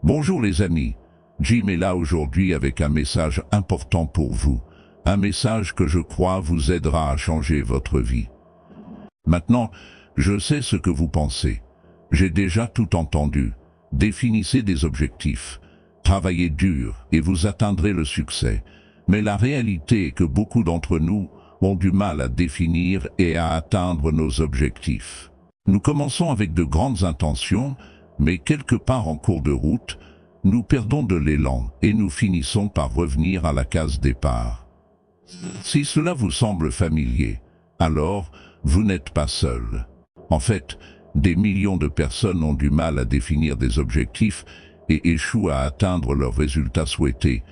Bonjour les amis, Jim est là aujourd'hui avec un message important pour vous, un message que je crois vous aidera à changer votre vie. Maintenant, je sais ce que vous pensez. J'ai déjà tout entendu. Définissez des objectifs, travaillez dur et vous atteindrez le succès. Mais la réalité est que beaucoup d'entre nous ont du mal à définir et à atteindre nos objectifs. Nous commençons avec de grandes intentions, mais quelque part en cours de route, nous perdons de l'élan et nous finissons par revenir à la case départ. Si cela vous semble familier, alors vous n'êtes pas seul. En fait, des millions de personnes ont du mal à définir des objectifs et échouent à atteindre leurs résultats souhaités.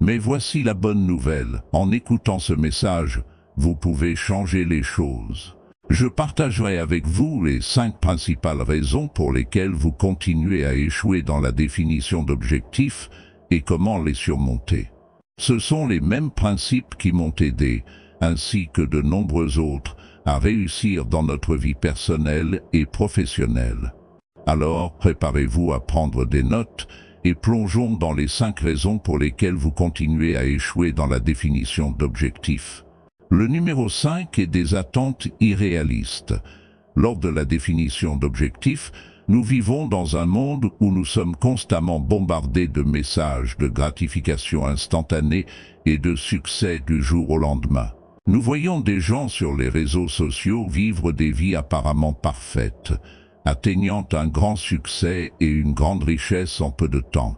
Mais voici la bonne nouvelle, en écoutant ce message, vous pouvez changer les choses. Je partagerai avec vous les 5 principales raisons pour lesquelles vous continuez à échouer dans la définition d'objectifs et comment les surmonter. Ce sont les mêmes principes qui m'ont aidé, ainsi que de nombreux autres, à réussir dans notre vie personnelle et professionnelle. Alors, préparez-vous à prendre des notes et plongeons dans les 5 raisons pour lesquelles vous continuez à échouer dans la définition d'objectifs. Le numéro 5 est des attentes irréalistes. Lors de la définition d'objectifs, nous vivons dans un monde où nous sommes constamment bombardés de messages de gratification instantanée et de succès du jour au lendemain. Nous voyons des gens sur les réseaux sociaux vivre des vies apparemment parfaites, atteignant un grand succès et une grande richesse en peu de temps.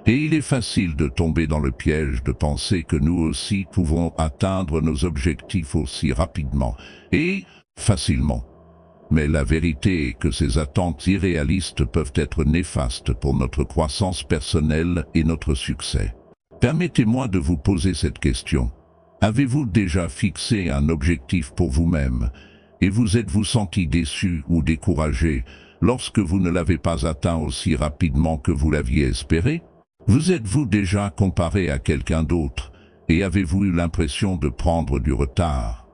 Et il est facile de tomber dans le piège de penser que nous aussi pouvons atteindre nos objectifs aussi rapidement et facilement. Mais la vérité est que ces attentes irréalistes peuvent être néfastes pour notre croissance personnelle et notre succès. Permettez-moi de vous poser cette question. Avez-vous déjà fixé un objectif pour vous-même et vous êtes-vous senti déçu ou découragé lorsque vous ne l'avez pas atteint aussi rapidement que vous l'aviez espéré? Vous êtes-vous déjà comparé à quelqu'un d'autre et avez-vous eu l'impression de prendre du retard?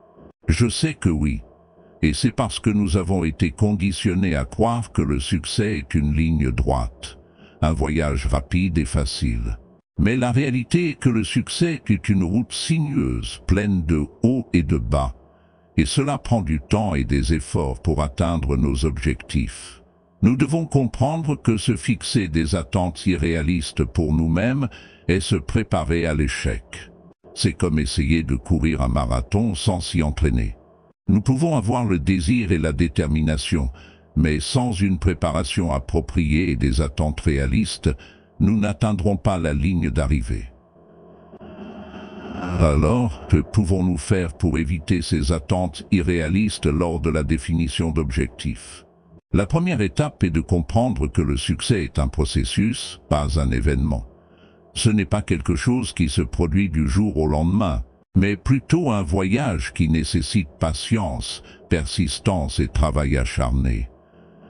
Je sais que oui. Et c'est parce que nous avons été conditionnés à croire que le succès est une ligne droite, un voyage rapide et facile. Mais la réalité est que le succès est une route sinueuse, pleine de hauts et de bas. Et cela prend du temps et des efforts pour atteindre nos objectifs. Nous devons comprendre que se fixer des attentes irréalistes pour nous-mêmes est se préparer à l'échec. C'est comme essayer de courir un marathon sans s'y entraîner. Nous pouvons avoir le désir et la détermination, mais sans une préparation appropriée et des attentes réalistes, nous n'atteindrons pas la ligne d'arrivée. Alors, que pouvons-nous faire pour éviter ces attentes irréalistes lors de la définition d'objectifs? La première étape est de comprendre que le succès est un processus, pas un événement. Ce n'est pas quelque chose qui se produit du jour au lendemain, mais plutôt un voyage qui nécessite patience, persistance et travail acharné.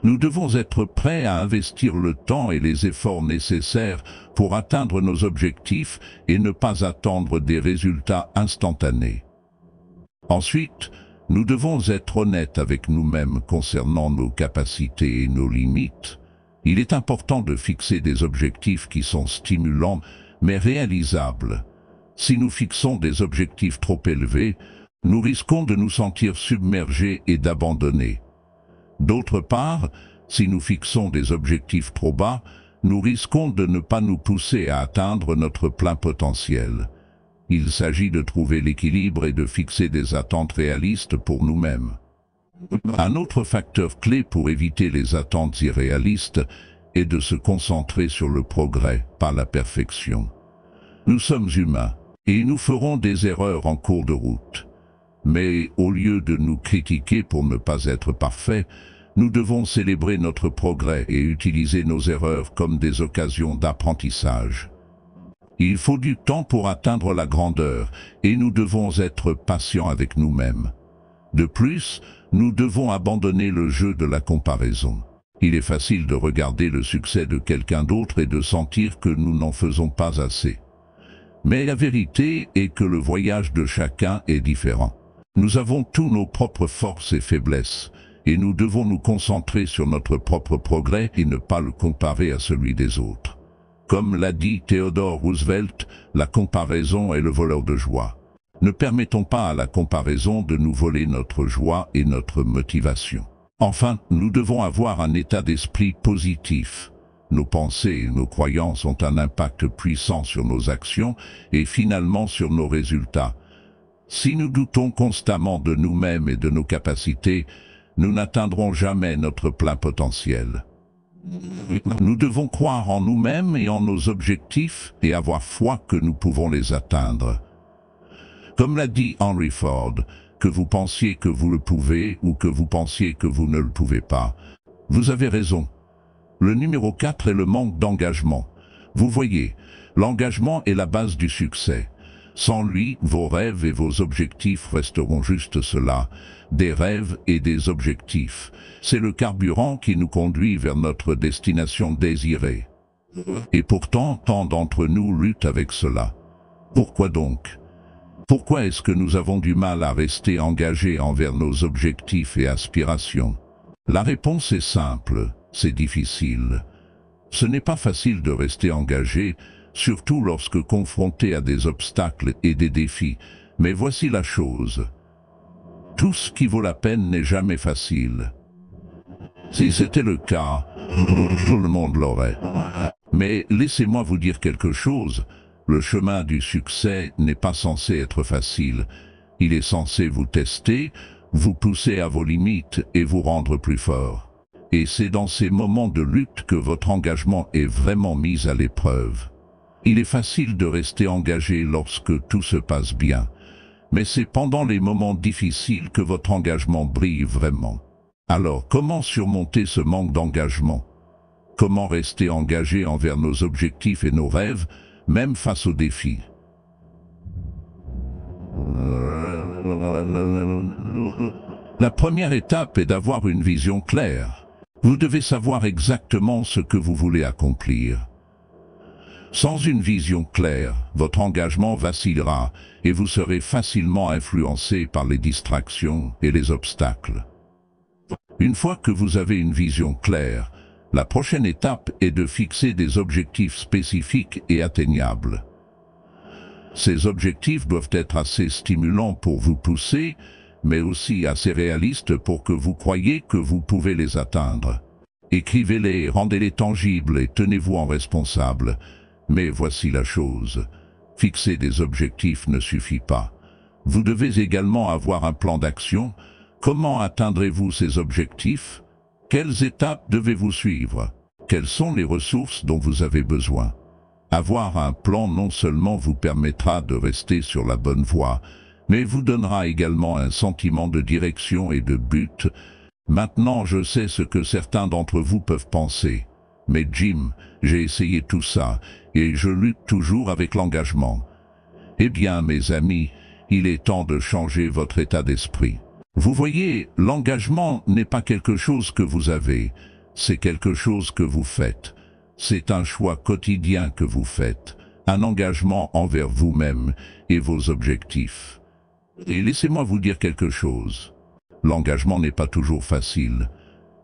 Nous devons être prêts à investir le temps et les efforts nécessaires pour atteindre nos objectifs et ne pas attendre des résultats instantanés. Ensuite, nous devons être honnêtes avec nous-mêmes concernant nos capacités et nos limites. Il est important de fixer des objectifs qui sont stimulants, mais réalisables. Si nous fixons des objectifs trop élevés, nous risquons de nous sentir submergés et d'abandonner. D'autre part, si nous fixons des objectifs trop bas, nous risquons de ne pas nous pousser à atteindre notre plein potentiel. Il s'agit de trouver l'équilibre et de fixer des attentes réalistes pour nous-mêmes. Un autre facteur clé pour éviter les attentes irréalistes est de se concentrer sur le progrès, pas la perfection. Nous sommes humains et nous ferons des erreurs en cours de route. Mais au lieu de nous critiquer pour ne pas être parfaits, nous devons célébrer notre progrès et utiliser nos erreurs comme des occasions d'apprentissage. Il faut du temps pour atteindre la grandeur et nous devons être patients avec nous-mêmes. De plus, nous devons abandonner le jeu de la comparaison. Il est facile de regarder le succès de quelqu'un d'autre et de sentir que nous n'en faisons pas assez. Mais la vérité est que le voyage de chacun est différent. Nous avons tous nos propres forces et faiblesses, et nous devons nous concentrer sur notre propre progrès et ne pas le comparer à celui des autres. Comme l'a dit Theodore Roosevelt, la comparaison est le voleur de joie. Ne permettons pas à la comparaison de nous voler notre joie et notre motivation. Enfin, nous devons avoir un état d'esprit positif. Nos pensées et nos croyances ont un impact puissant sur nos actions et finalement sur nos résultats. Si nous doutons constamment de nous-mêmes et de nos capacités, nous n'atteindrons jamais notre plein potentiel. Nous devons croire en nous-mêmes et en nos objectifs et avoir foi que nous pouvons les atteindre. Comme l'a dit Henry Ford, que vous pensiez que vous le pouvez ou que vous pensiez que vous ne le pouvez pas, vous avez raison. Le numéro 4 est le manque d'engagement. Vous voyez, l'engagement est la base du succès. Sans lui, vos rêves et vos objectifs resteront juste cela, des rêves et des objectifs. C'est le carburant qui nous conduit vers notre destination désirée. Et pourtant, tant d'entre nous luttent avec cela. Pourquoi donc? Pourquoi est-ce que nous avons du mal à rester engagés envers nos objectifs et aspirations? La réponse est simple, c'est difficile. Ce n'est pas facile de rester engagé, surtout lorsque confronté à des obstacles et des défis. Mais voici la chose. Tout ce qui vaut la peine n'est jamais facile. Si c'était le cas, tout le monde l'aurait. Mais laissez-moi vous dire quelque chose. Le chemin du succès n'est pas censé être facile. Il est censé vous tester, vous pousser à vos limites et vous rendre plus fort. Et c'est dans ces moments de lutte que votre engagement est vraiment mis à l'épreuve. Il est facile de rester engagé lorsque tout se passe bien, mais c'est pendant les moments difficiles que votre engagement brille vraiment. Alors, comment surmonter ce manque d'engagement? Comment rester engagé envers nos objectifs et nos rêves, même face aux défis? La première étape est d'avoir une vision claire. Vous devez savoir exactement ce que vous voulez accomplir. Sans une vision claire, votre engagement vacillera et vous serez facilement influencé par les distractions et les obstacles. Une fois que vous avez une vision claire, la prochaine étape est de fixer des objectifs spécifiques et atteignables. Ces objectifs doivent être assez stimulants pour vous pousser, mais aussi assez réalistes pour que vous croyiez que vous pouvez les atteindre. Écrivez-les, rendez-les tangibles et tenez-vous en responsable. Mais voici la chose. Fixer des objectifs ne suffit pas. Vous devez également avoir un plan d'action. Comment atteindrez-vous ces objectifs? Quelles étapes devez-vous suivre? Quelles sont les ressources dont vous avez besoin? Avoir un plan non seulement vous permettra de rester sur la bonne voie, mais vous donnera également un sentiment de direction et de but. Maintenant, je sais ce que certains d'entre vous peuvent penser. Mais Jim, j'ai essayé tout ça, et je lutte toujours avec l'engagement. Eh bien, mes amis, il est temps de changer votre état d'esprit. Vous voyez, l'engagement n'est pas quelque chose que vous avez, c'est quelque chose que vous faites. C'est un choix quotidien que vous faites, un engagement envers vous-même et vos objectifs. Et laissez-moi vous dire quelque chose. L'engagement n'est pas toujours facile.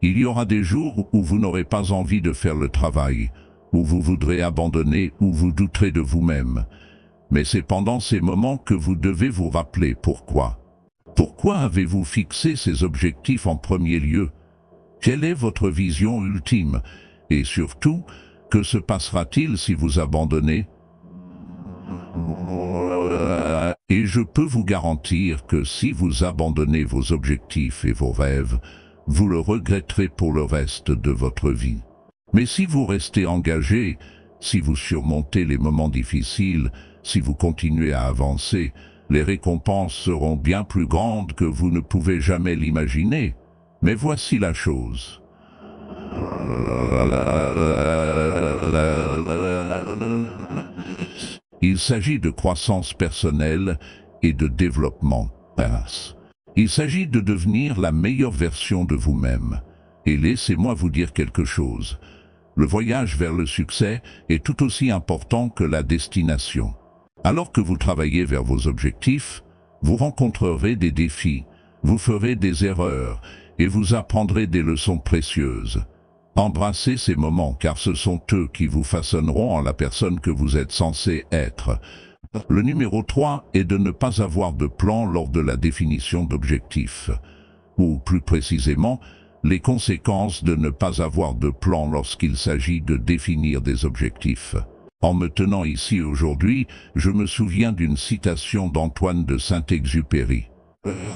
Il y aura des jours où vous n'aurez pas envie de faire le travail, où vous voudrez abandonner, où vous douterez de vous-même. Mais c'est pendant ces moments que vous devez vous rappeler pourquoi. Pourquoi avez-vous fixé ces objectifs en premier lieu? Quelle est votre vision ultime? Et surtout, que se passera-t-il si vous abandonnez? Et je peux vous garantir que si vous abandonnez vos objectifs et vos rêves, vous le regretterez pour le reste de votre vie. Mais si vous restez engagé, si vous surmontez les moments difficiles, si vous continuez à avancer, les récompenses seront bien plus grandes que vous ne pouvez jamais l'imaginer. Mais voici la chose. Il s'agit de croissance personnelle et de développement. Il s'agit de devenir la meilleure version de vous-même. Et laissez-moi vous dire quelque chose. Le voyage vers le succès est tout aussi important que la destination. Alors que vous travaillez vers vos objectifs, vous rencontrerez des défis, vous ferez des erreurs, et vous apprendrez des leçons précieuses. Embrassez ces moments car ce sont eux qui vous façonneront en la personne que vous êtes censé être. Le numéro 3 est de ne pas avoir de plan lors de la définition d'objectifs. Ou plus précisément, les conséquences de ne pas avoir de plan lorsqu'il s'agit de définir des objectifs. En me tenant ici aujourd'hui, je me souviens d'une citation d'Antoine de Saint-Exupéry.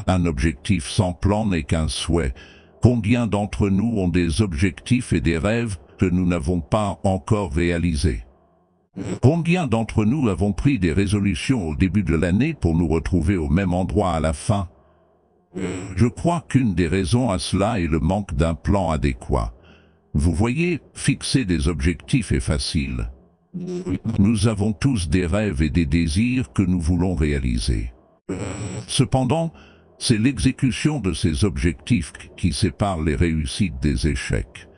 Un objectif sans plan n'est qu'un souhait. Combien d'entre nous ont des objectifs et des rêves que nous n'avons pas encore réalisés? Combien d'entre nous avons pris des résolutions au début de l'année pour nous retrouver au même endroit à la fin? Je crois qu'une des raisons à cela est le manque d'un plan adéquat. Vous voyez, fixer des objectifs est facile. Nous avons tous des rêves et des désirs que nous voulons réaliser. Cependant, c'est l'exécution de ces objectifs qui sépare les réussites des échecs.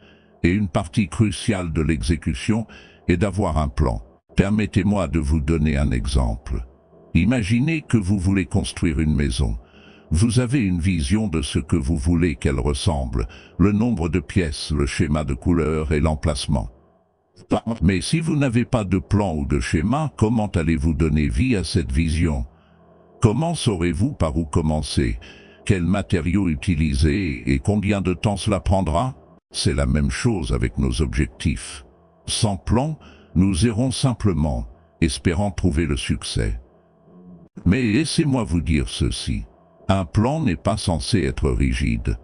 Et une partie cruciale de l'exécution est d'avoir un plan. Permettez-moi de vous donner un exemple. Imaginez que vous voulez construire une maison. Vous avez une vision de ce que vous voulez qu'elle ressemble, le nombre de pièces, le schéma de couleurs et l'emplacement. Mais si vous n'avez pas de plan ou de schéma, comment allez-vous donner vie à cette vision? Comment saurez-vous par où commencer? Quels matériaux utiliser et combien de temps cela prendra? C'est la même chose avec nos objectifs. Sans plan, nous errons simplement, espérant trouver le succès. Mais laissez-moi vous dire ceci. Un plan n'est pas censé être rigide.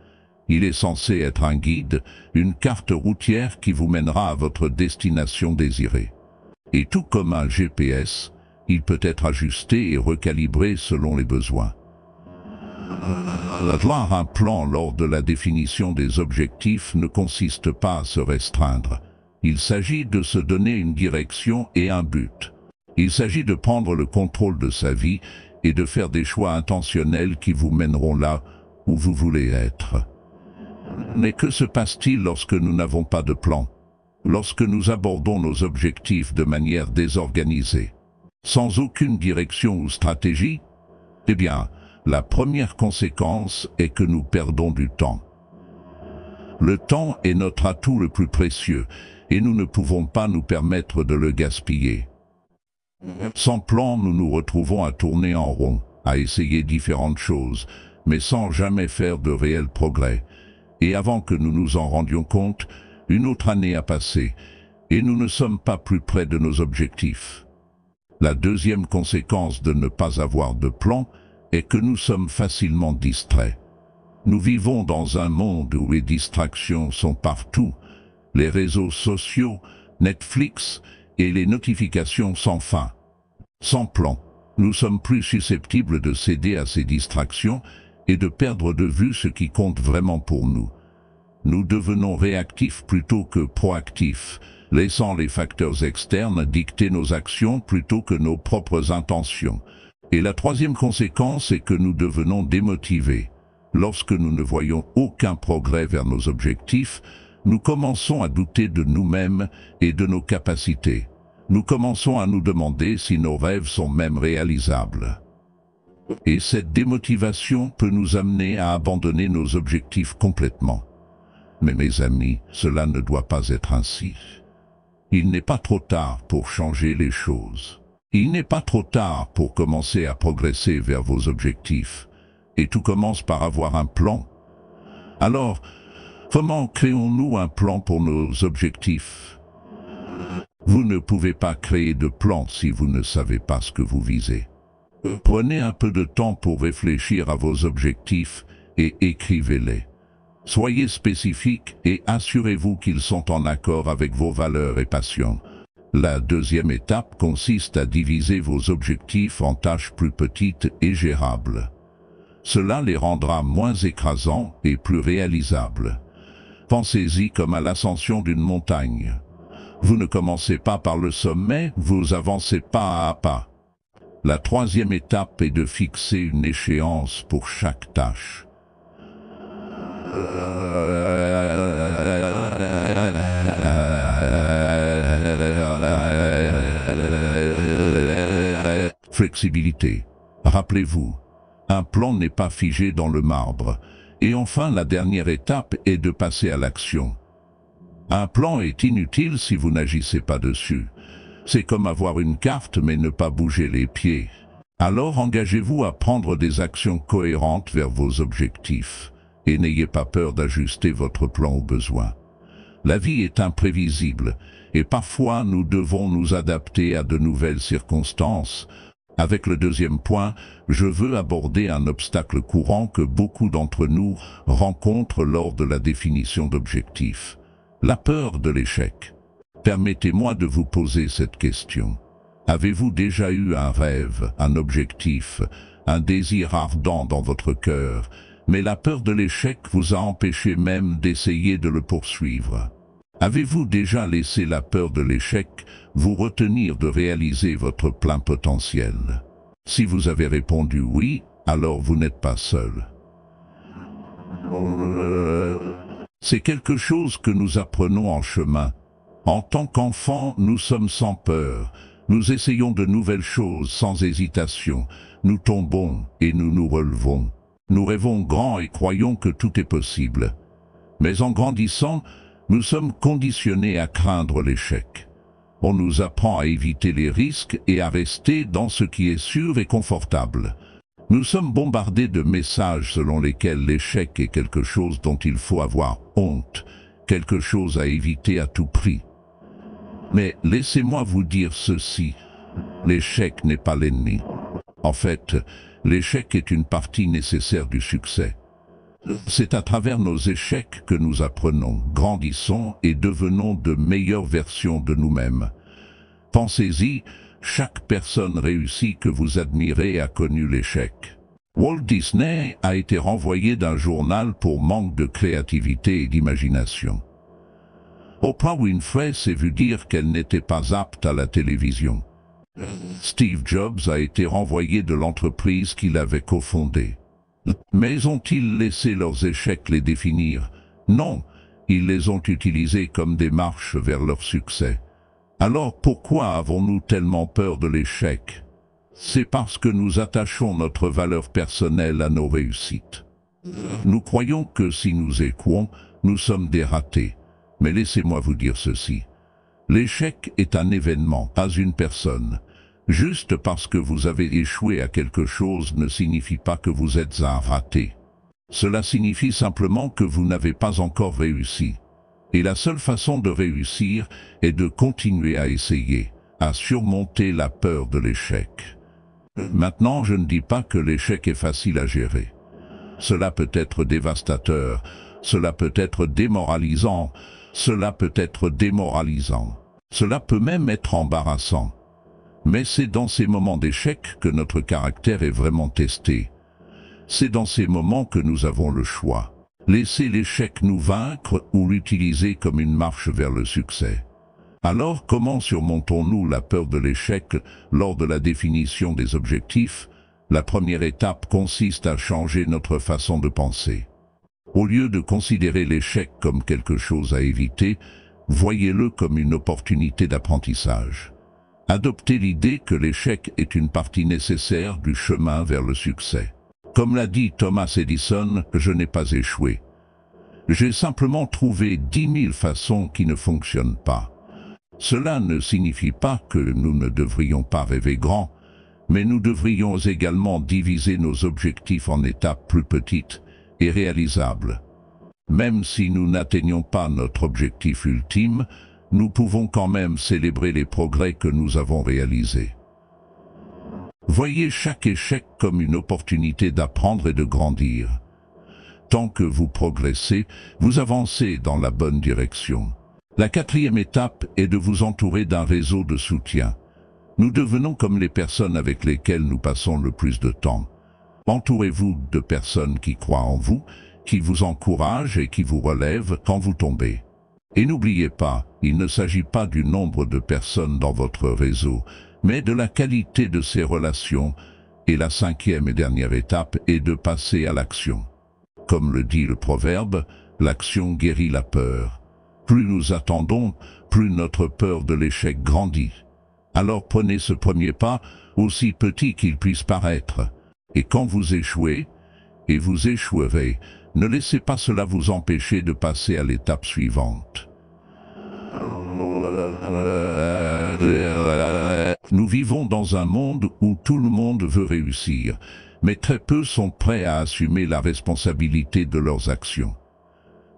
Il est censé être un guide, une carte routière qui vous mènera à votre destination désirée. Et tout comme un GPS, il peut être ajusté et recalibré selon les besoins. Avoir un plan lors de la définition des objectifs ne consiste pas à se restreindre. Il s'agit de se donner une direction et un but. Il s'agit de prendre le contrôle de sa vie et de faire des choix intentionnels qui vous mèneront là où vous voulez être. Mais que se passe-t-il lorsque nous n'avons pas de plan? Lorsque nous abordons nos objectifs de manière désorganisée, sans aucune direction ou stratégie? Eh bien, la première conséquence est que nous perdons du temps. Le temps est notre atout le plus précieux et nous ne pouvons pas nous permettre de le gaspiller. Sans plan, nous nous retrouvons à tourner en rond, à essayer différentes choses, mais sans jamais faire de réel progrès. Et avant que nous nous en rendions compte, une autre année a passé, et nous ne sommes pas plus près de nos objectifs. La deuxième conséquence de ne pas avoir de plan est que nous sommes facilement distraits. Nous vivons dans un monde où les distractions sont partout, les réseaux sociaux, Netflix et les notifications sans fin. Sans plan, nous sommes plus susceptibles de céder à ces distractions et de perdre de vue ce qui compte vraiment pour nous. Nous devenons réactifs plutôt que proactifs, laissant les facteurs externes dicter nos actions plutôt que nos propres intentions. Et la troisième conséquence est que nous devenons démotivés. Lorsque nous ne voyons aucun progrès vers nos objectifs, nous commençons à douter de nous-mêmes et de nos capacités. Nous commençons à nous demander si nos rêves sont même réalisables. Et cette démotivation peut nous amener à abandonner nos objectifs complètement. Mais mes amis, cela ne doit pas être ainsi. Il n'est pas trop tard pour changer les choses. Il n'est pas trop tard pour commencer à progresser vers vos objectifs. Et tout commence par avoir un plan. Alors, comment créons-nous un plan pour nos objectifs? Vous ne pouvez pas créer de plan si vous ne savez pas ce que vous visez. Prenez un peu de temps pour réfléchir à vos objectifs et écrivez-les. Soyez spécifiques et assurez-vous qu'ils sont en accord avec vos valeurs et passions. La deuxième étape consiste à diviser vos objectifs en tâches plus petites et gérables. Cela les rendra moins écrasants et plus réalisables. Pensez-y comme à l'ascension d'une montagne. Vous ne commencez pas par le sommet, vous avancez pas à pas. La troisième étape est de fixer une échéance pour chaque tâche. Flexibilité. Rappelez-vous, un plan n'est pas figé dans le marbre. Et enfin, la dernière étape est de passer à l'action. Un plan est inutile si vous n'agissez pas dessus. C'est comme avoir une carte mais ne pas bouger les pieds. Alors engagez-vous à prendre des actions cohérentes vers vos objectifs et n'ayez pas peur d'ajuster votre plan aux besoins. La vie est imprévisible et parfois nous devons nous adapter à de nouvelles circonstances. Avec le deuxième point, je veux aborder un obstacle courant que beaucoup d'entre nous rencontrent lors de la définition d'objectifs. La peur de l'échec. Permettez-moi de vous poser cette question. Avez-vous déjà eu un rêve, un objectif, un désir ardent dans votre cœur, mais la peur de l'échec vous a empêché même d'essayer de le poursuivre? Avez-vous déjà laissé la peur de l'échec vous retenir de réaliser votre plein potentiel? Si vous avez répondu oui, alors vous n'êtes pas seul. C'est quelque chose que nous apprenons en chemin. En tant qu'enfants, nous sommes sans peur. Nous essayons de nouvelles choses sans hésitation. Nous tombons et nous nous relevons. Nous rêvons grand et croyons que tout est possible. Mais en grandissant, nous sommes conditionnés à craindre l'échec. On nous apprend à éviter les risques et à rester dans ce qui est sûr et confortable. Nous sommes bombardés de messages selon lesquels l'échec est quelque chose dont il faut avoir honte, quelque chose à éviter à tout prix. Mais laissez-moi vous dire ceci, l'échec n'est pas l'ennemi. En fait, l'échec est une partie nécessaire du succès. C'est à travers nos échecs que nous apprenons, grandissons et devenons de meilleures versions de nous-mêmes. Pensez-y, chaque personne réussie que vous admirez a connu l'échec. Walt Disney a été renvoyé d'un journal pour manque de créativité et d'imagination. Oprah Winfrey s'est vu dire qu'elle n'était pas apte à la télévision. Steve Jobs a été renvoyé de l'entreprise qu'il avait cofondée. Mais ont-ils laissé leurs échecs les définir? Non, ils les ont utilisés comme des marches vers leur succès. Alors pourquoi avons-nous tellement peur de l'échec? C'est parce que nous attachons notre valeur personnelle à nos réussites. Nous croyons que si nous échouons, nous sommes des ratés. Mais laissez-moi vous dire ceci. L'échec est un événement, pas une personne. Juste parce que vous avez échoué à quelque chose ne signifie pas que vous êtes un raté. Cela signifie simplement que vous n'avez pas encore réussi. Et la seule façon de réussir est de continuer à essayer, à surmonter la peur de l'échec. Maintenant, je ne dis pas que l'échec est facile à gérer. Cela peut être dévastateur, cela peut être démoralisant, cela peut être démoralisant. Cela peut même être embarrassant. Mais c'est dans ces moments d'échec que notre caractère est vraiment testé. C'est dans ces moments que nous avons le choix. Laisser l'échec nous vaincre ou l'utiliser comme une marche vers le succès. Alors comment surmontons-nous la peur de l'échec lors de la définition des objectifs? La première étape consiste à changer notre façon de penser. Au lieu de considérer l'échec comme quelque chose à éviter, voyez-le comme une opportunité d'apprentissage. Adoptez l'idée que l'échec est une partie nécessaire du chemin vers le succès. Comme l'a dit Thomas Edison, je n'ai pas échoué. J'ai simplement trouvé 10 000 façons qui ne fonctionnent pas. Cela ne signifie pas que nous ne devrions pas rêver grand, mais nous devrions également diviser nos objectifs en étapes plus petites et réalisables. Même si nous n'atteignons pas notre objectif ultime, nous pouvons quand même célébrer les progrès que nous avons réalisés. Voyez chaque échec comme une opportunité d'apprendre et de grandir. Tant que vous progressez, vous avancez dans la bonne direction. La quatrième étape est de vous entourer d'un réseau de soutien. Nous devenons comme les personnes avec lesquelles nous passons le plus de temps. Entourez-vous de personnes qui croient en vous, qui vous encouragent et qui vous relèvent quand vous tombez. Et n'oubliez pas, il ne s'agit pas du nombre de personnes dans votre réseau, mais de la qualité de ces relations. Et la cinquième et dernière étape est de passer à l'action. Comme le dit le proverbe, l'action guérit la peur. Plus nous attendons, plus notre peur de l'échec grandit. Alors prenez ce premier pas, aussi petit qu'il puisse paraître. Et quand vous échouez, et vous échouerez, Ne laissez pas cela vous empêcher de passer à l'étape suivante. Nous vivons dans un monde où tout le monde veut réussir, mais très peu sont prêts à assumer la responsabilité de leurs actions.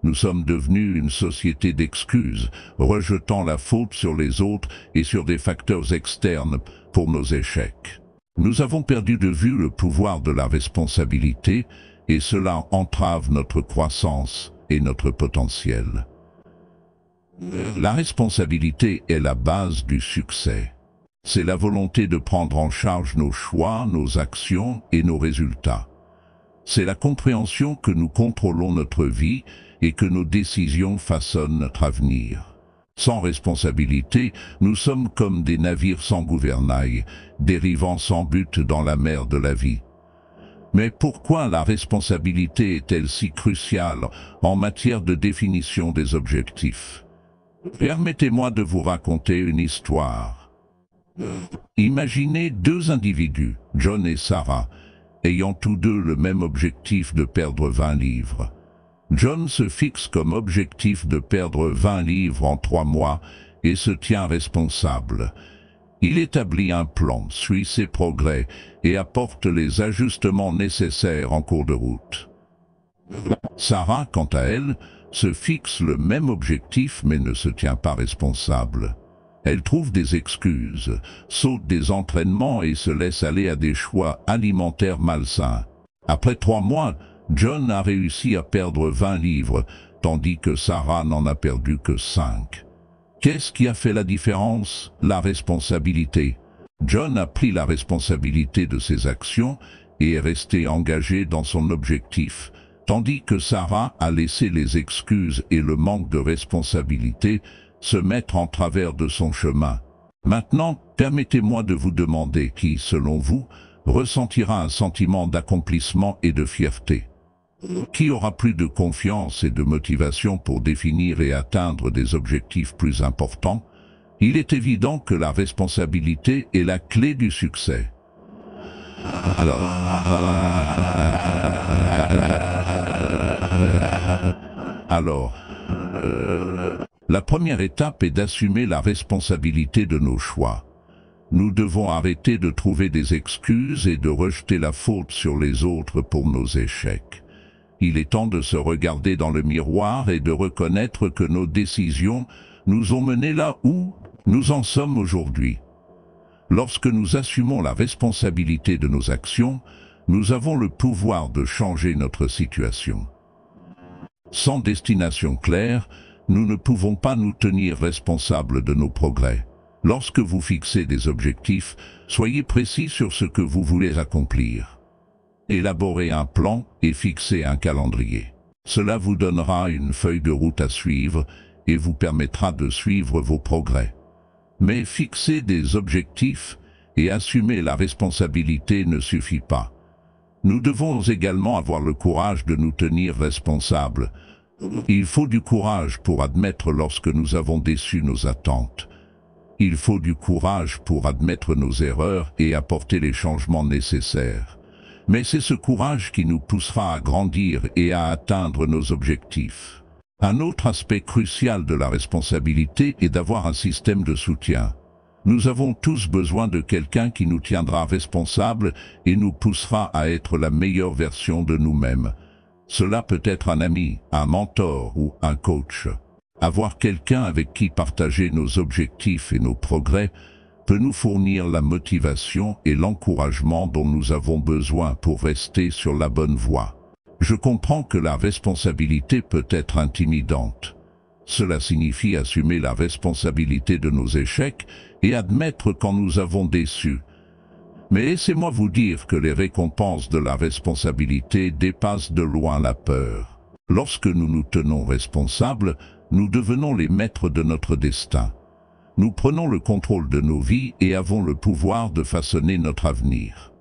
Nous sommes devenus une société d'excuses, rejetant la faute sur les autres et sur des facteurs externes pour nos échecs. Nous avons perdu de vue le pouvoir de la responsabilité et cela entrave notre croissance et notre potentiel. La responsabilité est la base du succès. C'est la volonté de prendre en charge nos choix, nos actions et nos résultats. C'est la compréhension que nous contrôlons notre vie et que nos décisions façonnent notre avenir. Sans responsabilité, nous sommes comme des navires sans gouvernail, dérivant sans but dans la mer de la vie. Mais pourquoi la responsabilité est-elle si cruciale en matière de définition des objectifs? Permettez-moi de vous raconter une histoire. Imaginez deux individus, John et Sarah, ayant tous deux le même objectif de perdre 20 livres. John se fixe comme objectif de perdre 20 livres en 3 mois et se tient responsable. Il établit un plan, suit ses progrès et apporte les ajustements nécessaires en cours de route. Sarah, quant à elle, se fixe le même objectif mais ne se tient pas responsable. Elle trouve des excuses, saute des entraînements et se laisse aller à des choix alimentaires malsains. Après 3 mois, John a réussi à perdre 20 livres, tandis que Sarah n'en a perdu que 5. Qu'est-ce qui a fait la différence? La responsabilité. John a pris la responsabilité de ses actions et est resté engagé dans son objectif, tandis que Sarah a laissé les excuses et le manque de responsabilité se mettre en travers de son chemin. Maintenant, permettez-moi de vous demander qui, selon vous, ressentira un sentiment d'accomplissement et de fierté. Qui aura plus de confiance et de motivation pour définir et atteindre des objectifs plus importants? Il est évident que la responsabilité est la clé du succès. Alors, la première étape est d'assumer la responsabilité de nos choix. Nous devons arrêter de trouver des excuses et de rejeter la faute sur les autres pour nos échecs. Il est temps de se regarder dans le miroir et de reconnaître que nos décisions nous ont menés là où nous en sommes aujourd'hui. Lorsque nous assumons la responsabilité de nos actions, nous avons le pouvoir de changer notre situation. Sans destination claire, nous ne pouvons pas nous tenir responsables de nos progrès. Lorsque vous fixez des objectifs, soyez précis sur ce que vous voulez accomplir. Élaborez un plan et fixez un calendrier. Cela vous donnera une feuille de route à suivre et vous permettra de suivre vos progrès. Mais fixer des objectifs et assumer la responsabilité ne suffit pas. Nous devons également avoir le courage de nous tenir responsables. Il faut du courage pour admettre lorsque nous avons déçu nos attentes. Il faut du courage pour admettre nos erreurs et apporter les changements nécessaires. Mais c'est ce courage qui nous poussera à grandir et à atteindre nos objectifs. Un autre aspect crucial de la responsabilité est d'avoir un système de soutien. Nous avons tous besoin de quelqu'un qui nous tiendra responsables et nous poussera à être la meilleure version de nous-mêmes. Cela peut être un ami, un mentor ou un coach. Avoir quelqu'un avec qui partager nos objectifs et nos progrès peut nous fournir la motivation et l'encouragement dont nous avons besoin pour rester sur la bonne voie. Je comprends que la responsabilité peut être intimidante. Cela signifie assumer la responsabilité de nos échecs et admettre quand nous avons déçu. Mais laissez-moi vous dire que les récompenses de la responsabilité dépassent de loin la peur. Lorsque nous nous tenons responsables, nous devenons les maîtres de notre destin. Nous prenons le contrôle de nos vies et avons le pouvoir de façonner notre avenir.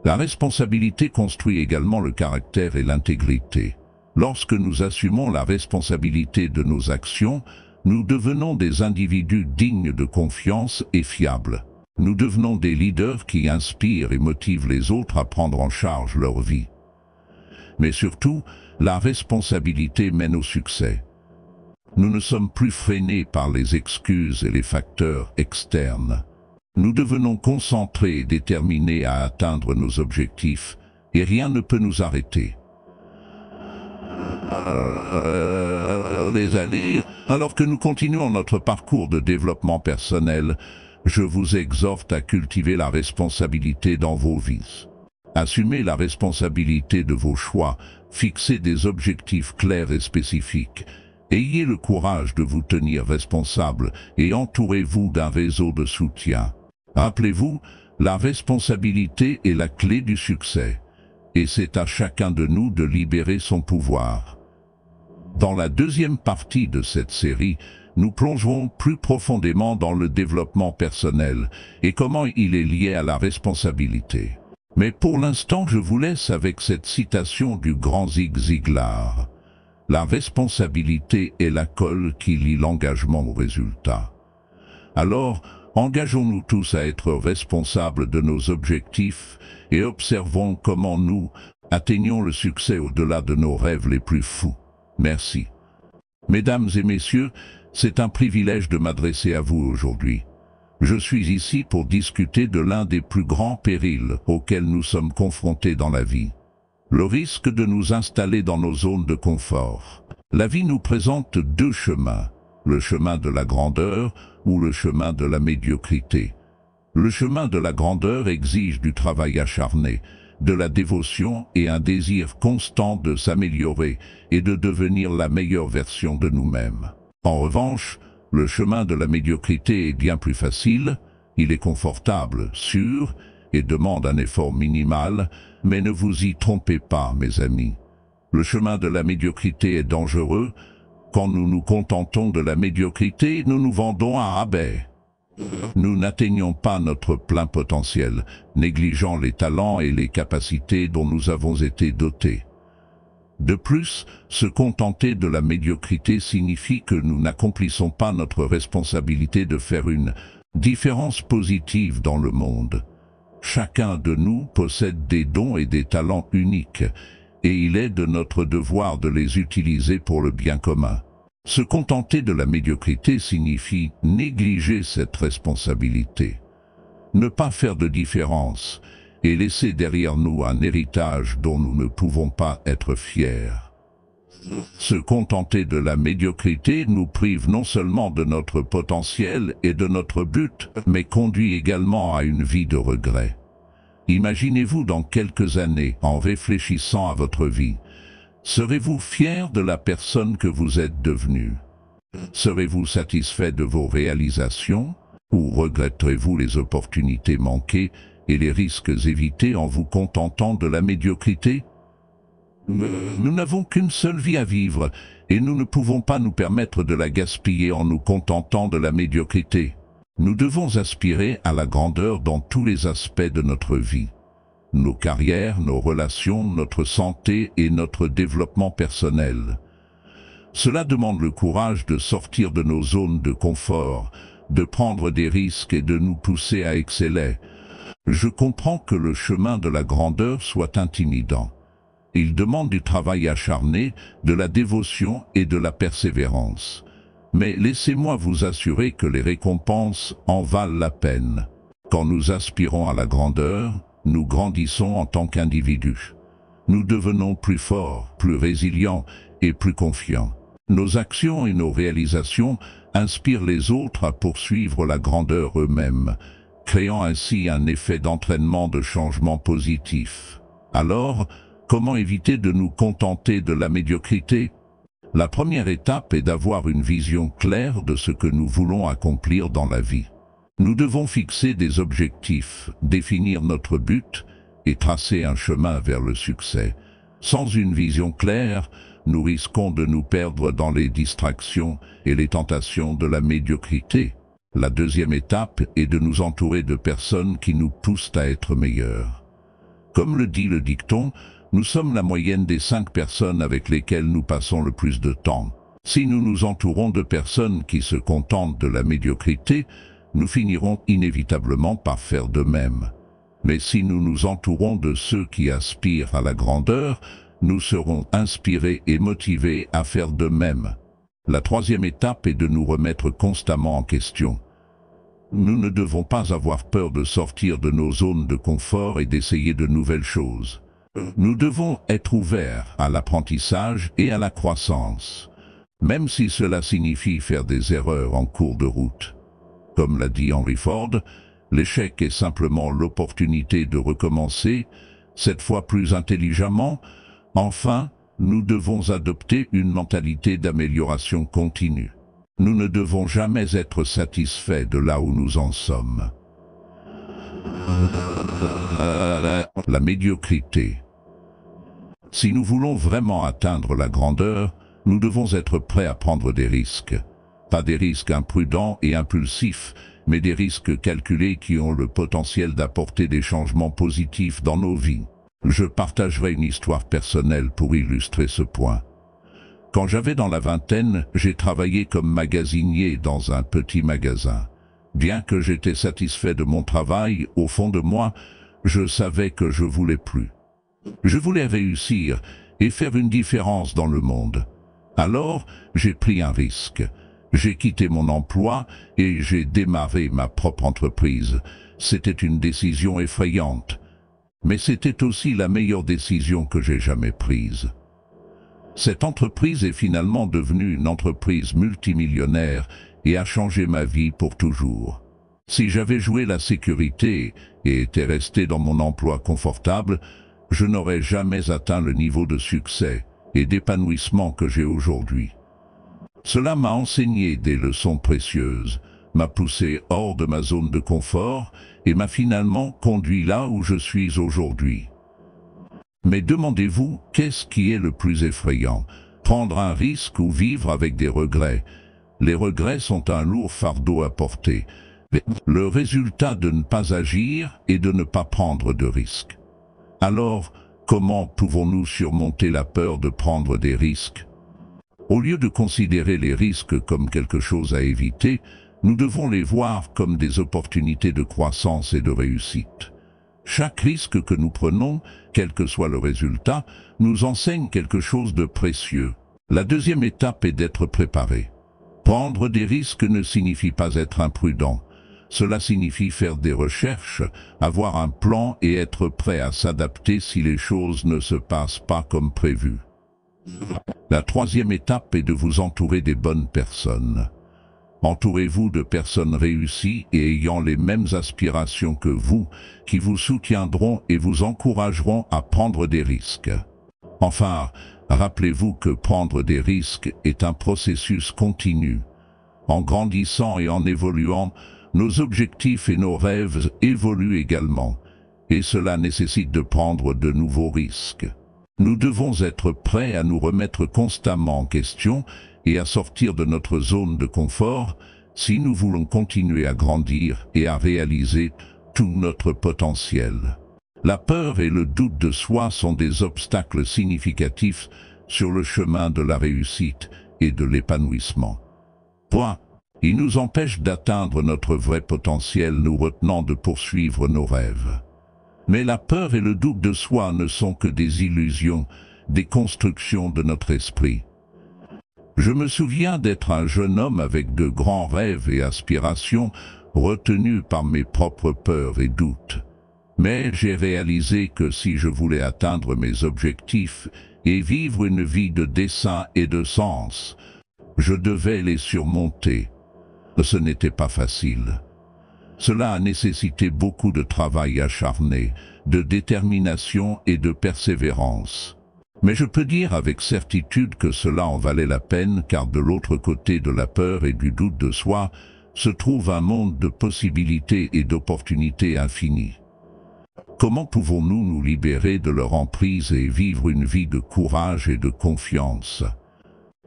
La responsabilité construit également le caractère et l'intégrité. Lorsque nous assumons la responsabilité de nos actions, nous devenons des individus dignes de confiance et fiables. Nous devenons des leaders qui inspirent et motivent les autres à prendre en charge leur vie. Mais surtout, la responsabilité mène au succès. Nous ne sommes plus freinés par les excuses et les facteurs externes. Nous devenons concentrés et déterminés à atteindre nos objectifs, et rien ne peut nous arrêter. Les années, alors que nous continuons notre parcours de développement personnel, je vous exhorte à cultiver la responsabilité dans vos vies. Assumez la responsabilité de vos choix, fixez des objectifs clairs et spécifiques. Ayez le courage de vous tenir responsable et entourez-vous d'un réseau de soutien. Rappelez-vous, la responsabilité est la clé du succès, et c'est à chacun de nous de libérer son pouvoir. Dans la deuxième partie de cette série, nous plongerons plus profondément dans le développement personnel et comment il est lié à la responsabilité. Mais pour l'instant, je vous laisse avec cette citation du grand Zig Ziglar. La responsabilité est la colle qui lie l'engagement au résultat. Alors, engageons-nous tous à être responsables de nos objectifs et observons comment nous atteignons le succès au-delà de nos rêves les plus fous. Merci. Mesdames et messieurs, c'est un privilège de m'adresser à vous aujourd'hui. Je suis ici pour discuter de l'un des plus grands périls auxquels nous sommes confrontés dans la vie. Le risque de nous installer dans nos zones de confort. La vie nous présente deux chemins, le chemin de la grandeur ou le chemin de la médiocrité. Le chemin de la grandeur exige du travail acharné, de la dévotion et un désir constant de s'améliorer et de devenir la meilleure version de nous-mêmes. En revanche, le chemin de la médiocrité est bien plus facile, il est confortable, sûr et demande un effort minimal, mais ne vous y trompez pas, mes amis. Le chemin de la médiocrité est dangereux. Quand nous nous contentons de la médiocrité, nous nous vendons à rabais. Nous n'atteignons pas notre plein potentiel, négligeant les talents et les capacités dont nous avons été dotés. De plus, se contenter de la médiocrité signifie que nous n'accomplissons pas notre responsabilité de faire une différence positive dans le monde. Chacun de nous possède des dons et des talents uniques, et il est de notre devoir de les utiliser pour le bien commun. Se contenter de la médiocrité signifie négliger cette responsabilité. Ne pas faire de différence et laisser derrière nous un héritage dont nous ne pouvons pas être fiers. Se contenter de la médiocrité nous prive non seulement de notre potentiel et de notre but, mais conduit également à une vie de regret. Imaginez-vous dans quelques années en réfléchissant à votre vie. Serez-vous fier de la personne que vous êtes devenue? Serez-vous satisfait de vos réalisations? Ou regretterez-vous les opportunités manquées et les risques évités en vous contentant de la médiocrité? Nous n'avons qu'une seule vie à vivre et nous ne pouvons pas nous permettre de la gaspiller en nous contentant de la médiocrité. Nous devons aspirer à la grandeur dans tous les aspects de notre vie. Nos carrières, nos relations, notre santé et notre développement personnel. Cela demande le courage de sortir de nos zones de confort, de prendre des risques et de nous pousser à exceller. Je comprends que le chemin de la grandeur soit intimidant. Il demande du travail acharné, de la dévotion et de la persévérance. Mais laissez-moi vous assurer que les récompenses en valent la peine. Quand nous aspirons à la grandeur, nous grandissons en tant qu'individus. Nous devenons plus forts, plus résilients et plus confiants. Nos actions et nos réalisations inspirent les autres à poursuivre la grandeur eux-mêmes, créant ainsi un effet d'entraînement de changement positif. Alors, comment éviter de nous contenter de la médiocrité? La première étape est d'avoir une vision claire de ce que nous voulons accomplir dans la vie. Nous devons fixer des objectifs, définir notre but et tracer un chemin vers le succès. Sans une vision claire, nous risquons de nous perdre dans les distractions et les tentations de la médiocrité. La deuxième étape est de nous entourer de personnes qui nous poussent à être meilleurs. Comme le dit le dicton, nous sommes la moyenne des 5 personnes avec lesquelles nous passons le plus de temps. Si nous nous entourons de personnes qui se contentent de la médiocrité, nous finirons inévitablement par faire de même. Mais si nous nous entourons de ceux qui aspirent à la grandeur, nous serons inspirés et motivés à faire de même. La troisième étape est de nous remettre constamment en question. Nous ne devons pas avoir peur de sortir de nos zones de confort et d'essayer de nouvelles choses. Nous devons être ouverts à l'apprentissage et à la croissance, même si cela signifie faire des erreurs en cours de route. Comme l'a dit Henry Ford, l'échec est simplement l'opportunité de recommencer, cette fois plus intelligemment. Enfin, nous devons adopter une mentalité d'amélioration continue. Nous ne devons jamais être satisfaits de là où nous en sommes. La médiocrité. Si nous voulons vraiment atteindre la grandeur, nous devons être prêts à prendre des risques. Pas des risques imprudents et impulsifs, mais des risques calculés qui ont le potentiel d'apporter des changements positifs dans nos vies. Je partagerai une histoire personnelle pour illustrer ce point. Quand j'avais dans la vingtaine, j'ai travaillé comme magasinier dans un petit magasin. Bien que j'étais satisfait de mon travail, au fond de moi, je savais que je voulais plus. Je voulais réussir et faire une différence dans le monde. Alors, j'ai pris un risque. J'ai quitté mon emploi et j'ai démarré ma propre entreprise. C'était une décision effrayante. Mais c'était aussi la meilleure décision que j'ai jamais prise. Cette entreprise est finalement devenue une entreprise multimillionnaire et a changé ma vie pour toujours. Si j'avais joué la sécurité et été resté dans mon emploi confortable, je n'aurais jamais atteint le niveau de succès et d'épanouissement que j'ai aujourd'hui. Cela m'a enseigné des leçons précieuses, m'a poussé hors de ma zone de confort et m'a finalement conduit là où je suis aujourd'hui. Mais demandez-vous, qu'est-ce qui est le plus effrayant? Prendre un risque ou vivre avec des regrets? Les regrets sont un lourd fardeau à porter. Le résultat de ne pas agir est de ne pas prendre de risques. Alors, comment pouvons-nous surmonter la peur de prendre des risques? Au lieu de considérer les risques comme quelque chose à éviter, nous devons les voir comme des opportunités de croissance et de réussite. Chaque risque que nous prenons, quel que soit le résultat, nous enseigne quelque chose de précieux. La deuxième étape est d'être préparé. Prendre des risques ne signifie pas être imprudent. Cela signifie faire des recherches, avoir un plan et être prêt à s'adapter si les choses ne se passent pas comme prévu. La troisième étape est de vous entourer des bonnes personnes. Entourez-vous de personnes réussies et ayant les mêmes aspirations que vous, qui vous soutiendront et vous encourageront à prendre des risques. Enfin, rappelez-vous que prendre des risques est un processus continu. En grandissant et en évoluant, nos objectifs et nos rêves évoluent également, et cela nécessite de prendre de nouveaux risques. Nous devons être prêts à nous remettre constamment en question et à sortir de notre zone de confort si nous voulons continuer à grandir et à réaliser tout notre potentiel. La peur et le doute de soi sont des obstacles significatifs sur le chemin de la réussite et de l'épanouissement. Ils nous empêchent d'atteindre notre vrai potentiel, nous retenant de poursuivre nos rêves. Mais la peur et le doute de soi ne sont que des illusions, des constructions de notre esprit. Je me souviens d'être un jeune homme avec de grands rêves et aspirations, retenu par mes propres peurs et doutes. Mais j'ai réalisé que si je voulais atteindre mes objectifs et vivre une vie de dessein et de sens, je devais les surmonter. Ce n'était pas facile. Cela a nécessité beaucoup de travail acharné, de détermination et de persévérance. Mais je peux dire avec certitude que cela en valait la peine, car de l'autre côté de la peur et du doute de soi se trouve un monde de possibilités et d'opportunités infinies. Comment pouvons-nous nous libérer de leur emprise et vivre une vie de courage et de confiance?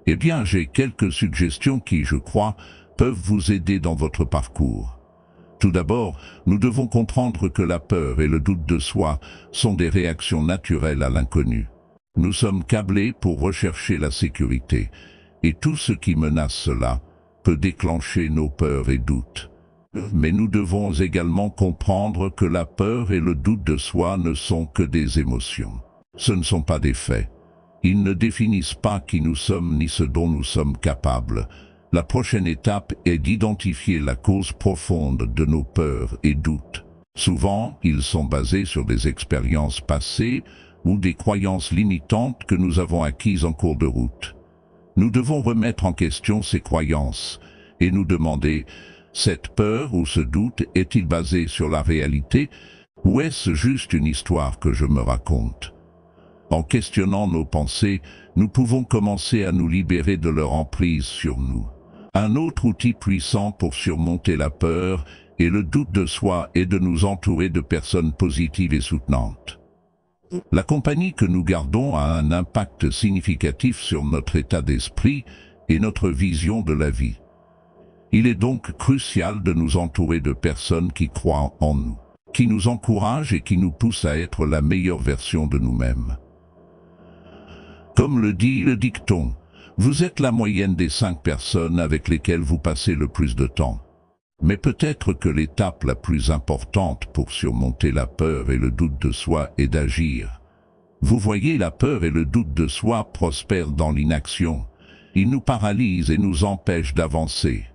Eh bien, j'ai quelques suggestions qui, je crois, peuvent vous aider dans votre parcours. Tout d'abord, nous devons comprendre que la peur et le doute de soi sont des réactions naturelles à l'inconnu. Nous sommes câblés pour rechercher la sécurité, et tout ce qui menace cela peut déclencher nos peurs et doutes. Mais nous devons également comprendre que la peur et le doute de soi ne sont que des émotions. Ce ne sont pas des faits. Ils ne définissent pas qui nous sommes ni ce dont nous sommes capables. La prochaine étape est d'identifier la cause profonde de nos peurs et doutes. Souvent, ils sont basés sur des expériences passées ou des croyances limitantes que nous avons acquises en cours de route. Nous devons remettre en question ces croyances et nous demander, cette peur ou ce doute est-il basé sur la réalité ou est-ce juste une histoire que je me raconte? En questionnant nos pensées, nous pouvons commencer à nous libérer de leur emprise sur nous. Un autre outil puissant pour surmonter la peur et le doute de soi est de nous entourer de personnes positives et soutenantes. La compagnie que nous gardons a un impact significatif sur notre état d'esprit et notre vision de la vie. Il est donc crucial de nous entourer de personnes qui croient en nous, qui nous encouragent et qui nous poussent à être la meilleure version de nous-mêmes. Comme le dit le dicton, vous êtes la moyenne des 5 personnes avec lesquelles vous passez le plus de temps. Mais peut-être que l'étape la plus importante pour surmonter la peur et le doute de soi est d'agir. Vous voyez, la peur et le doute de soi prospèrent dans l'inaction. Ils nous paralysent et nous empêchent d'avancer.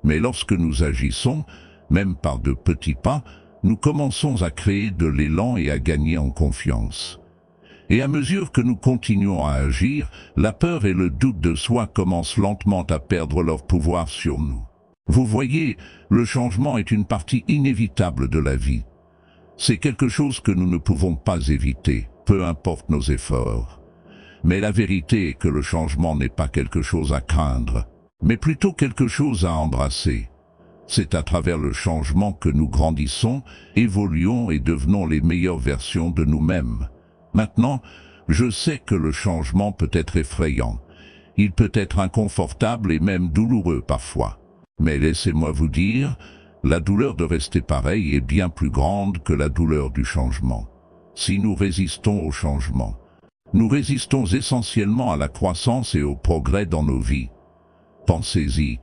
Mais lorsque nous agissons, même par de petits pas, nous commençons à créer de l'élan et à gagner en confiance. Et à mesure que nous continuons à agir, la peur et le doute de soi commencent lentement à perdre leur pouvoir sur nous. Vous voyez, le changement est une partie inévitable de la vie. C'est quelque chose que nous ne pouvons pas éviter, peu importe nos efforts. Mais la vérité est que le changement n'est pas quelque chose à craindre, mais plutôt quelque chose à embrasser. C'est à travers le changement que nous grandissons, évoluons et devenons les meilleures versions de nous-mêmes. Maintenant, je sais que le changement peut être effrayant. Il peut être inconfortable et même douloureux parfois. Mais laissez-moi vous dire, la douleur de rester pareil est bien plus grande que la douleur du changement. Si nous résistons au changement, nous résistons essentiellement à la croissance et au progrès dans nos vies. Pensez-y,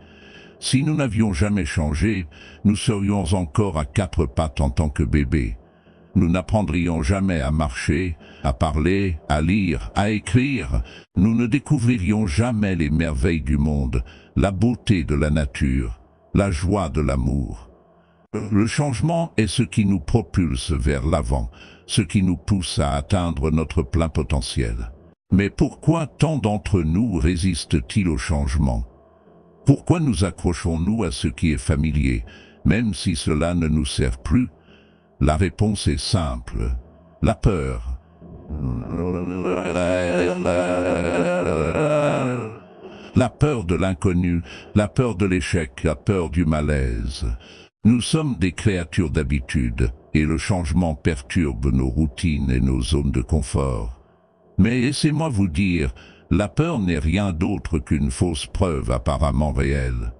si nous n'avions jamais changé, nous serions encore à 4 pattes en tant que bébés. Nous n'apprendrions jamais à marcher, à parler, à lire, à écrire. Nous ne découvririons jamais les merveilles du monde, la beauté de la nature, la joie de l'amour. Le changement est ce qui nous propulse vers l'avant, ce qui nous pousse à atteindre notre plein potentiel. Mais pourquoi tant d'entre nous résistent-ils au changement? Pourquoi nous accrochons-nous à ce qui est familier, même si cela ne nous sert plus? La réponse est simple, la peur. La peur de l'inconnu, la peur de l'échec, la peur du malaise. Nous sommes des créatures d'habitude, et le changement perturbe nos routines et nos zones de confort. Mais laissez-moi vous dire, la peur n'est rien d'autre qu'une fausse preuve apparemment réelle.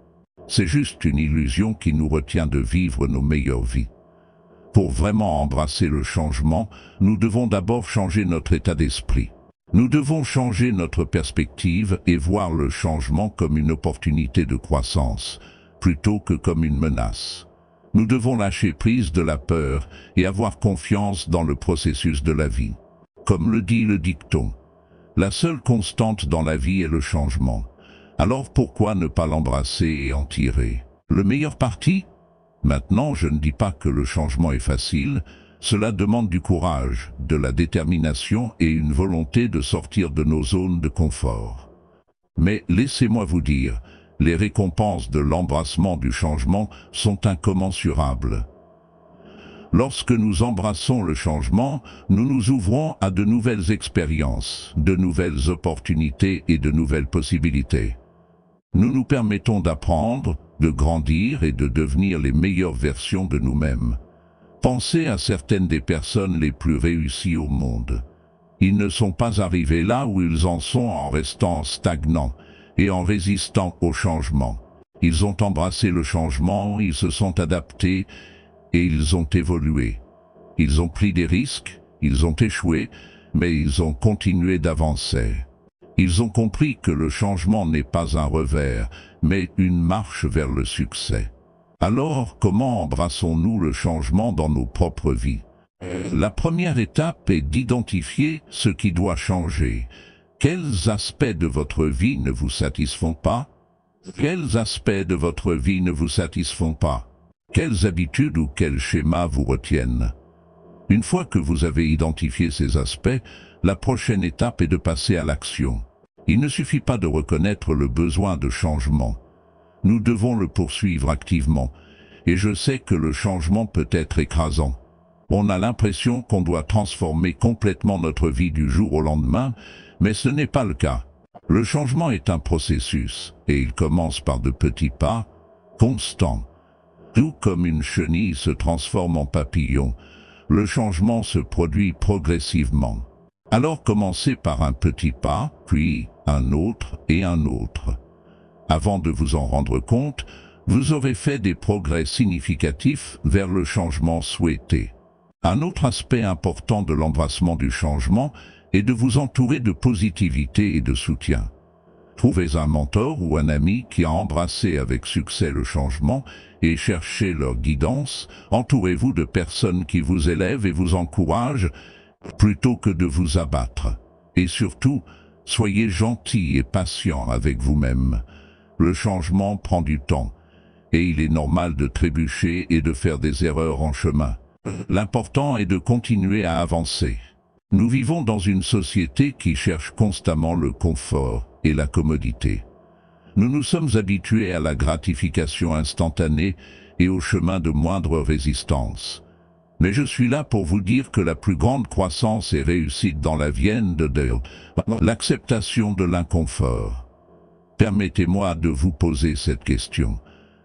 C'est juste une illusion qui nous retient de vivre nos meilleures vies. Pour vraiment embrasser le changement, nous devons d'abord changer notre état d'esprit. Nous devons changer notre perspective et voir le changement comme une opportunité de croissance, plutôt que comme une menace. Nous devons lâcher prise de la peur et avoir confiance dans le processus de la vie. Comme le dit le dicton, la seule constante dans la vie est le changement. Alors pourquoi ne pas l'embrasser et en tirer le meilleur parti? Maintenant, je ne dis pas que le changement est facile, cela demande du courage, de la détermination et une volonté de sortir de nos zones de confort. Mais laissez-moi vous dire, les récompenses de l'embrassement du changement sont incommensurables. Lorsque nous embrassons le changement, nous nous ouvrons à de nouvelles expériences, de nouvelles opportunités et de nouvelles possibilités. Nous nous permettons d'apprendre, de grandir et de devenir les meilleures versions de nous-mêmes. Pensez à certaines des personnes les plus réussies au monde. Ils ne sont pas arrivés là où ils en sont en restant stagnants et en résistant au changement. Ils ont embrassé le changement, ils se sont adaptés et ils ont évolué. Ils ont pris des risques, ils ont échoué, mais ils ont continué d'avancer. Ils ont compris que le changement n'est pas un revers, mais une marche vers le succès. Alors, comment embrassons-nous le changement dans nos propres vies? La première étape est d'identifier ce qui doit changer. Quels aspects de votre vie ne vous satisfont pas? Quels aspects de votre vie ne vous satisfont pas? Quelles habitudes ou quels schémas vous retiennent? Une fois que vous avez identifié ces aspects, la prochaine étape est de passer à l'action. Il ne suffit pas de reconnaître le besoin de changement. Nous devons le poursuivre activement, et je sais que le changement peut être écrasant. On a l'impression qu'on doit transformer complètement notre vie du jour au lendemain, mais ce n'est pas le cas. Le changement est un processus, et il commence par de petits pas, constants. Tout comme une chenille se transforme en papillon, le changement se produit progressivement. Alors commencez par un petit pas, puis un autre et un autre. Avant de vous en rendre compte, vous aurez fait des progrès significatifs vers le changement souhaité. Un autre aspect important de l'embrassement du changement est de vous entourer de positivité et de soutien. Trouvez un mentor ou un ami qui a embrassé avec succès le changement et cherchez leur guidance. Entourez-vous de personnes qui vous élèvent et vous encouragent plutôt que de vous abattre. Et surtout, soyez gentil et patient avec vous-même. Le changement prend du temps et il est normal de trébucher et de faire des erreurs en chemin. L'important est de continuer à avancer. Nous vivons dans une société qui cherche constamment le confort et la commodité. Nous nous sommes habitués à la gratification instantanée et au chemin de moindre résistance. Mais je suis là pour vous dire que la plus grande croissance et réussite dans la vie est de l'acceptation de l'inconfort. Permettez-moi de vous poser cette question.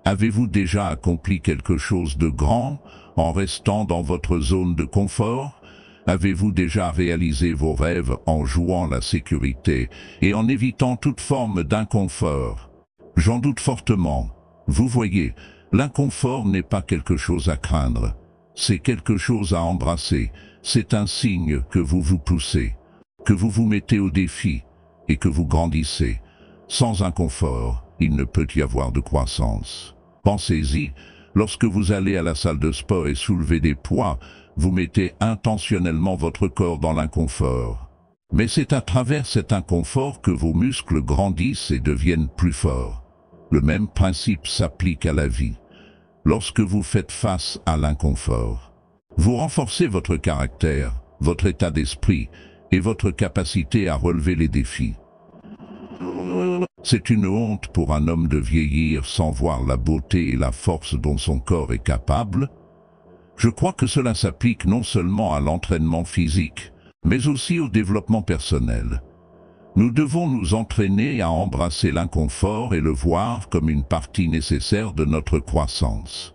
Avez-vous déjà accompli quelque chose de grand en restant dans votre zone de confort? Avez-vous déjà réalisé vos rêves en jouant la sécurité et en évitant toute forme d'inconfort? J'en doute fortement. Vous voyez, l'inconfort n'est pas quelque chose à craindre. C'est quelque chose à embrasser. C'est un signe que vous vous poussez, que vous vous mettez au défi et que vous grandissez. Sans inconfort, il ne peut y avoir de croissance. Pensez-y, lorsque vous allez à la salle de sport et soulevez des poids, vous mettez intentionnellement votre corps dans l'inconfort. Mais c'est à travers cet inconfort que vos muscles grandissent et deviennent plus forts. Le même principe s'applique à la vie. Lorsque vous faites face à l'inconfort, vous renforcez votre caractère, votre état d'esprit et votre capacité à relever les défis. C'est une honte pour un homme de vieillir sans voir la beauté et la force dont son corps est capable. Je crois que cela s'applique non seulement à l'entraînement physique, mais aussi au développement personnel. Nous devons nous entraîner à embrasser l'inconfort et le voir comme une partie nécessaire de notre croissance.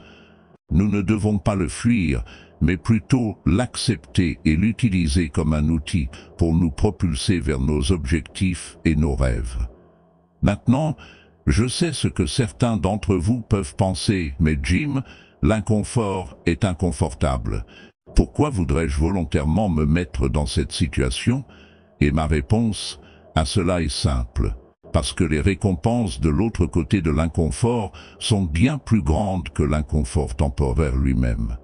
Nous ne devons pas le fuir, mais plutôt l'accepter et l'utiliser comme un outil pour nous propulser vers nos objectifs et nos rêves. Maintenant, je sais ce que certains d'entre vous peuvent penser, mais Jim, l'inconfort est inconfortable. Pourquoi voudrais-je volontairement me mettre dans cette situation? Et ma réponse à cela est simple. Parce que les récompenses de l'autre côté de l'inconfort sont bien plus grandes que l'inconfort temporaire lui-même.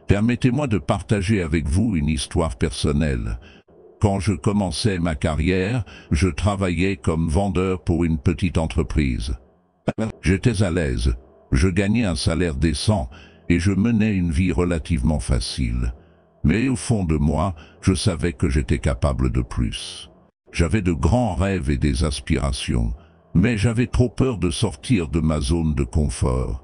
Permettez-moi de partager avec vous une histoire personnelle. Quand je commençais ma carrière, je travaillais comme vendeur pour une petite entreprise. J'étais à l'aise, je gagnais un salaire décent et je menais une vie relativement facile. Mais au fond de moi, je savais que j'étais capable de plus. J'avais de grands rêves et des aspirations, mais j'avais trop peur de sortir de ma zone de confort.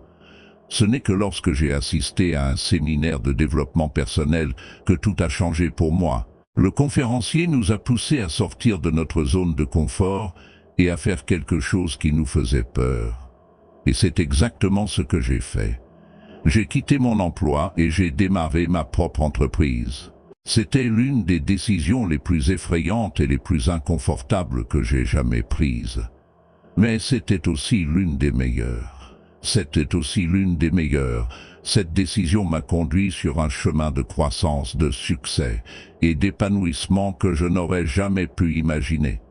Ce n'est que lorsque j'ai assisté à un séminaire de développement personnel que tout a changé pour moi. Le conférencier nous a poussés à sortir de notre zone de confort et à faire quelque chose qui nous faisait peur. Et c'est exactement ce que j'ai fait. J'ai quitté mon emploi et j'ai démarré ma propre entreprise. C'était l'une des décisions les plus effrayantes et les plus inconfortables que j'ai jamais prises. Mais c'était aussi l'une des meilleures. C'était aussi l'une des meilleures. Cette décision m'a conduit sur un chemin de croissance, de succès et d'épanouissement que je n'aurais jamais pu imaginer.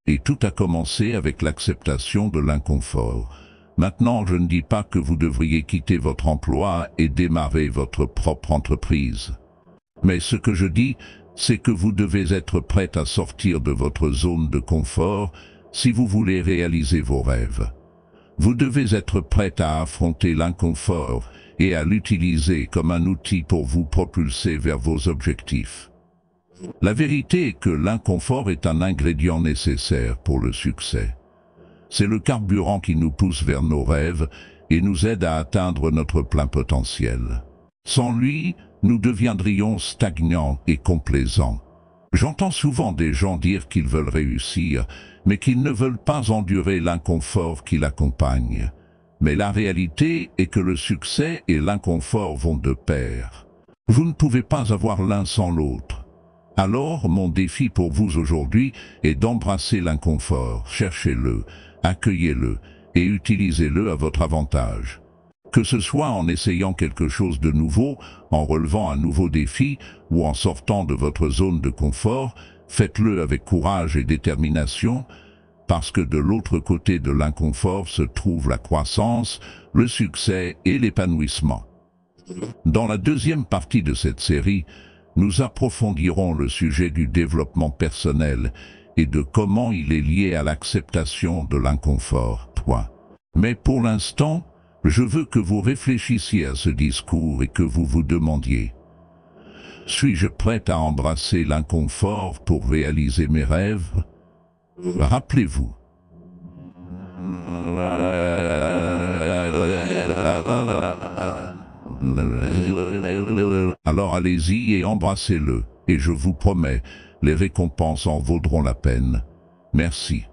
Et tout a commencé avec l'acceptation de l'inconfort. Maintenant, je ne dis pas que vous devriez quitter votre emploi et démarrer votre propre entreprise. Mais ce que je dis, c'est que vous devez être prête à sortir de votre zone de confort si vous voulez réaliser vos rêves. Vous devez être prête à affronter l'inconfort et à l'utiliser comme un outil pour vous propulser vers vos objectifs. La vérité est que l'inconfort est un ingrédient nécessaire pour le succès. C'est le carburant qui nous pousse vers nos rêves et nous aide à atteindre notre plein potentiel. Sans lui, nous deviendrions stagnants et complaisants. J'entends souvent des gens dire qu'ils veulent réussir, mais qu'ils ne veulent pas endurer l'inconfort qui l'accompagne. Mais la réalité est que le succès et l'inconfort vont de pair. Vous ne pouvez pas avoir l'un sans l'autre. Alors, mon défi pour vous aujourd'hui est d'embrasser l'inconfort, cherchez-le, accueillez-le et utilisez-le à votre avantage. Que ce soit en essayant quelque chose de nouveau, en relevant un nouveau défi ou en sortant de votre zone de confort, faites-le avec courage et détermination, parce que de l'autre côté de l'inconfort se trouve la croissance, le succès et l'épanouissement. Dans la deuxième partie de cette série, nous approfondirons le sujet du développement personnel et de comment il est lié à l'acceptation de l'inconfort. Mais pour l'instant, je veux que vous réfléchissiez à ce discours et que vous vous demandiez: suis-je prête à embrasser l'inconfort pour réaliser mes rêves? Rappelez-vous. Alors allez-y et embrassez-le, et je vous promets, les récompenses en vaudront la peine. Merci.